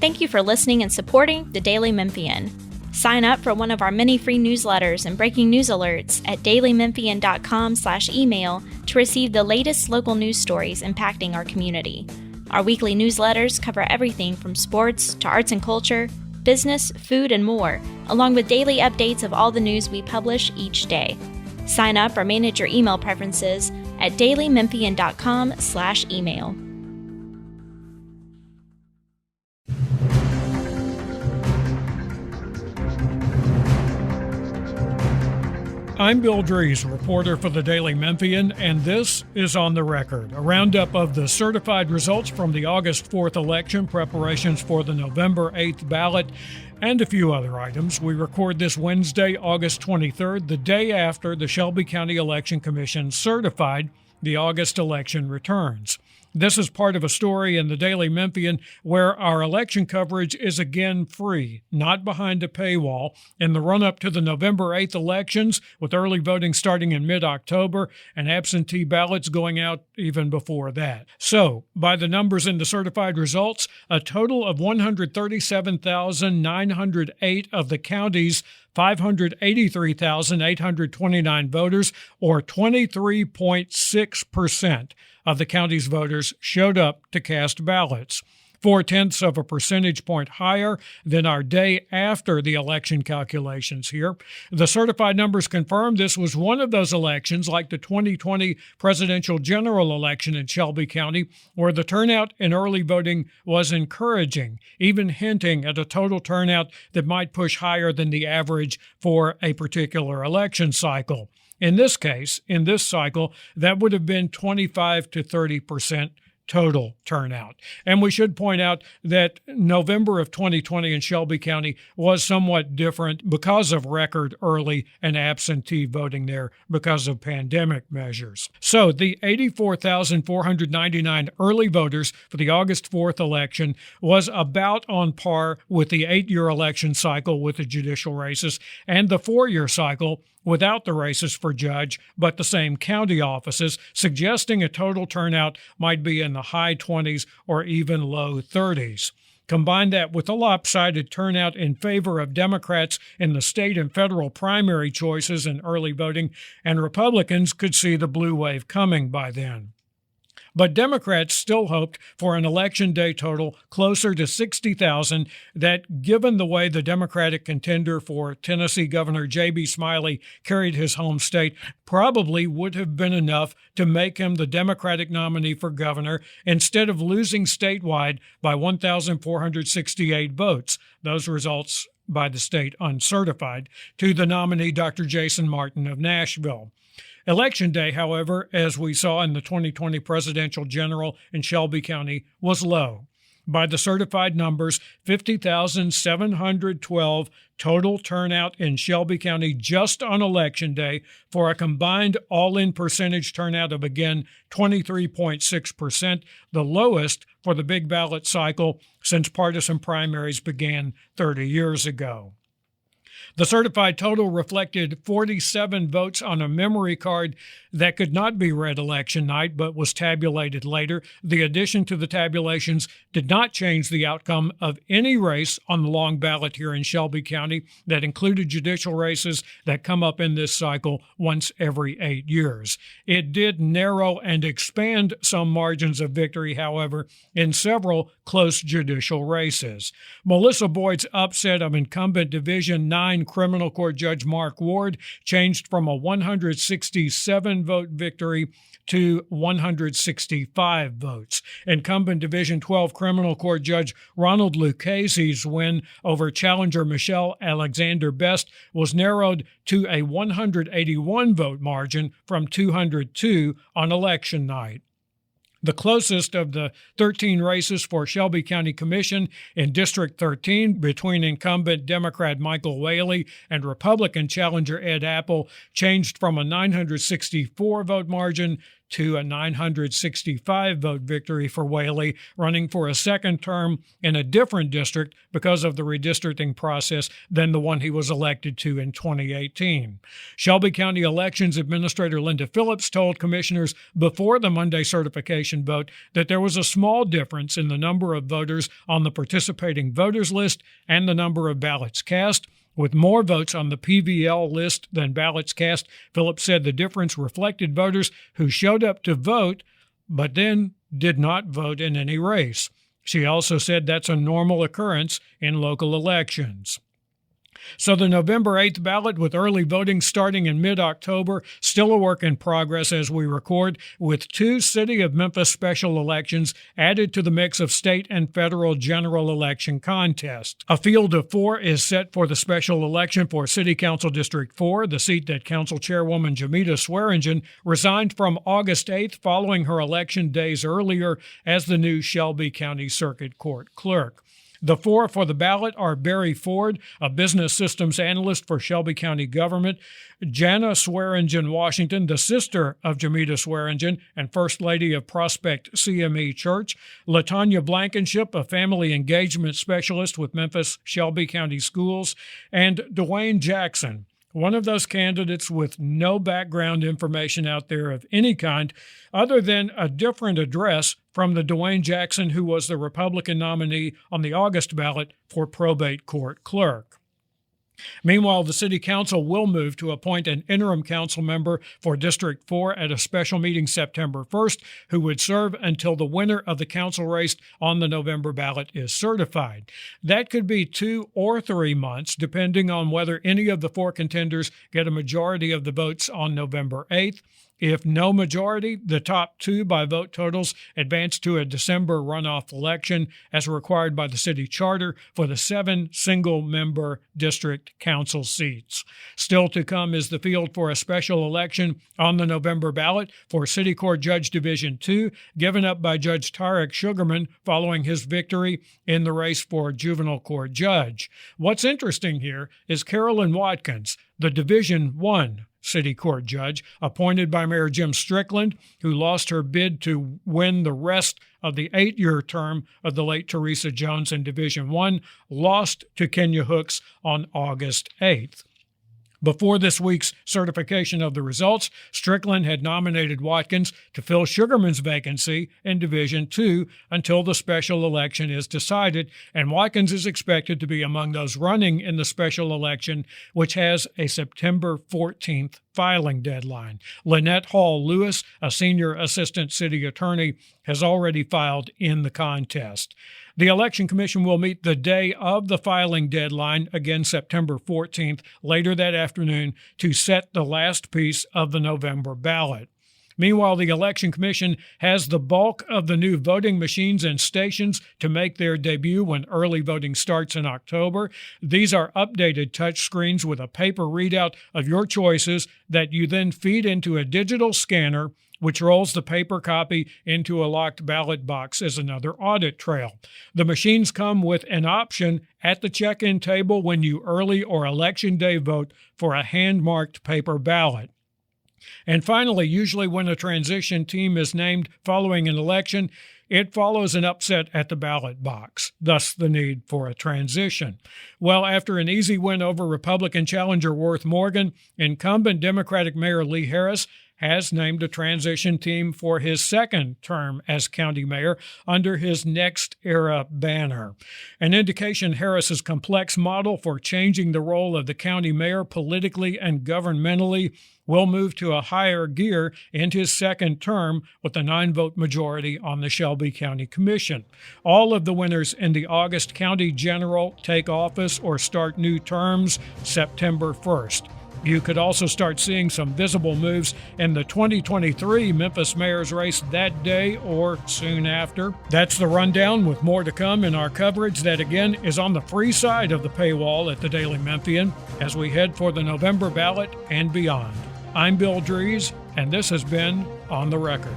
Thank you for listening and supporting the Daily Memphian. Sign up for one of our many free newsletters and breaking news alerts at dailymemphian.com/email to receive the latest local news stories impacting our community. Our weekly newsletters cover everything from sports to arts and culture, business, food, and more, along with daily updates of all the news we publish each day. Sign up or manage your email preferences at dailymemphian.com/email. I'm Bill Dries, reporter for the Daily Memphian, and this is On the Record, a roundup of the certified results from the August 4th election, preparations for the November 8th ballot, and a few other items. We record this Wednesday, August 23rd, the day after the Shelby County Election Commission certified the August election returns. This is part of a story in the Daily Memphian where our election coverage is again free, not behind a paywall, in the run-up to the November 8th elections, with early voting starting in mid-October and absentee ballots going out even before that. So, by the numbers in the certified results, a total of 137,908 of the county's 583,829 voters, or 23.6% of the county's voters, showed up to cast ballots, 0.4 of a percentage point higher than our day after the election calculations here. The certified numbers confirm this was one of those elections, like the 2020 presidential general election in Shelby County, where the turnout in early voting was encouraging, even hinting at a total turnout that might push higher than the average for a particular election cycle. In this case, in this cycle, that would have been 25 to 30% total turnout. And we should point out that November of 2020 in Shelby County was somewhat different because of record early and absentee voting there because of pandemic measures. So the 84,499 early voters for the August 4th election was about on par with the 8-year election cycle with the judicial races and the 4-year cycle without the races for judge, but the same county offices, suggesting a total turnout might be in the high 20s or even low 30s. Combine that with a lopsided turnout in favor of Democrats in the state and federal primary choices in early voting, and Republicans could see the blue wave coming by then. But Democrats still hoped for an election day total closer to 60,000 that, given the way the Democratic contender for Tennessee Governor J.B. Smiley carried his home state, probably would have been enough to make him the Democratic nominee for governor instead of losing statewide by 1,468 votes. Those results by the state uncertified, to the nominee Dr. Jason Martin of Nashville. Election day, however, as we saw in the 2020 presidential general in Shelby County, was low. By the certified numbers, 50,712 total turnout in Shelby County just on Election Day, for a combined all-in percentage turnout of, again, 23.6%, the lowest for the big ballot cycle since partisan primaries began 30 years ago. The certified total reflected 47 votes on a memory card that could not be read election night but was tabulated later. The addition to the tabulations did not change the outcome of any race on the long ballot here in Shelby County that included judicial races that come up in this cycle once every 8 years. It did narrow and expand some margins of victory, however, in several close judicial races. Melissa Boyd's upset of incumbent Division 9 criminal court judge Mark Ward changed from a 167-vote victory to 165 votes. Incumbent Division 12 criminal court judge Ronald Lucchese's win over challenger Michelle Alexander Best was narrowed to a 181-vote margin from 202 on election night. The closest of the 13 races for Shelby County Commission in District 13 between incumbent Democrat Michael Whaley and Republican challenger Ed Apple changed from a 964-vote margin to a 965 vote victory for Whaley, running for a second term in a different district because of the redistricting process than the one he was elected to in 2018. Shelby County Elections Administrator Linda Phillips told commissioners before the Monday certification vote that there was a small difference in the number of voters on the participating voters list and the number of ballots cast. With more votes on the PVL list than ballots cast, Phillips said the difference reflected voters who showed up to vote but then did not vote in any race. She also said that's a normal occurrence in local elections. So the November 8th ballot, with early voting starting in mid-October, still a work in progress as we record, with 2 City of Memphis special elections added to the mix of state and federal general election contests. A field of 4 is set for the special election for City Council District 4, the seat that Council Chairwoman Jamita Swearingen resigned from August 8th following her election days earlier as the new Shelby County Circuit Court clerk. The 4 for the ballot are Barry Ford, a business systems analyst for Shelby County government, Jana Swearingen Washington, the sister of Jamita Swearingen and First Lady of Prospect CME Church, LaTanya Blankenship, a family engagement specialist with Memphis Shelby County Schools, and Dwayne Jackson, one of those candidates with no background information out there of any kind other than a different address from the Dwayne Jackson who was the Republican nominee on the August ballot for probate court clerk. Meanwhile, the City Council will move to appoint an interim council member for District 4 at a special meeting September 1st, who would serve until the winner of the council race on the November ballot is certified. That could be 2 or 3 months, depending on whether any of the 4 contenders get a majority of the votes on November 8th. If no majority, the top 2 by vote totals advance to a December runoff election as required by the city charter for the 7 single-member district council seats. Still to come is the field for a special election on the November ballot for City Court Judge Division 2, given up by Judge Tarek Sugarman following his victory in the race for juvenile court judge. What's interesting here is Carolyn Watkins, the Division 1 City Court judge, appointed by Mayor Jim Strickland, who lost her bid to win the rest of the 8-year term of the late Teresa Jones in Division 1, lost to Kenya Hooks on August 8th. Before this week's certification of the results, Strickland had nominated Watkins to fill Sugarman's vacancy in Division 2 until the special election is decided, and Watkins is expected to be among those running in the special election, which has a September 14th filing deadline. Lynette Hall Lewis, a senior assistant city attorney, has already filed in the contest. The Election Commission will meet the day of the filing deadline, again September 14th, later that afternoon, to set the last piece of the November ballot. Meanwhile, the Election Commission has the bulk of the new voting machines and stations to make their debut when early voting starts in October. These are updated touchscreens with a paper readout of your choices that you then feed into a digital scanner, which rolls the paper copy into a locked ballot box as another audit trail. The machines come with an option at the check-in table when you early or election day vote for a hand-marked paper ballot. And finally, usually when a transition team is named following an election, it follows an upset at the ballot box, thus the need for a transition. Well, after an easy win over Republican challenger Worth Morgan, incumbent Democratic Mayor Lee Harris has named a transition team for his second term as county mayor under his Next Era banner. An indication Harris's complex model for changing the role of the county mayor politically and governmentally will move to a higher gear in his second term with a 9-vote majority on the Shelby County Commission. All of the winners in the August County General take office or start new terms September 1st. You could also start seeing some visible moves in the 2023 Memphis mayor's race that day or soon after. That's the rundown, with more to come in our coverage that, again, is on the free side of the paywall at the Daily Memphian as we head for the November ballot and beyond. I'm Bill Dries, and this has been On the Record.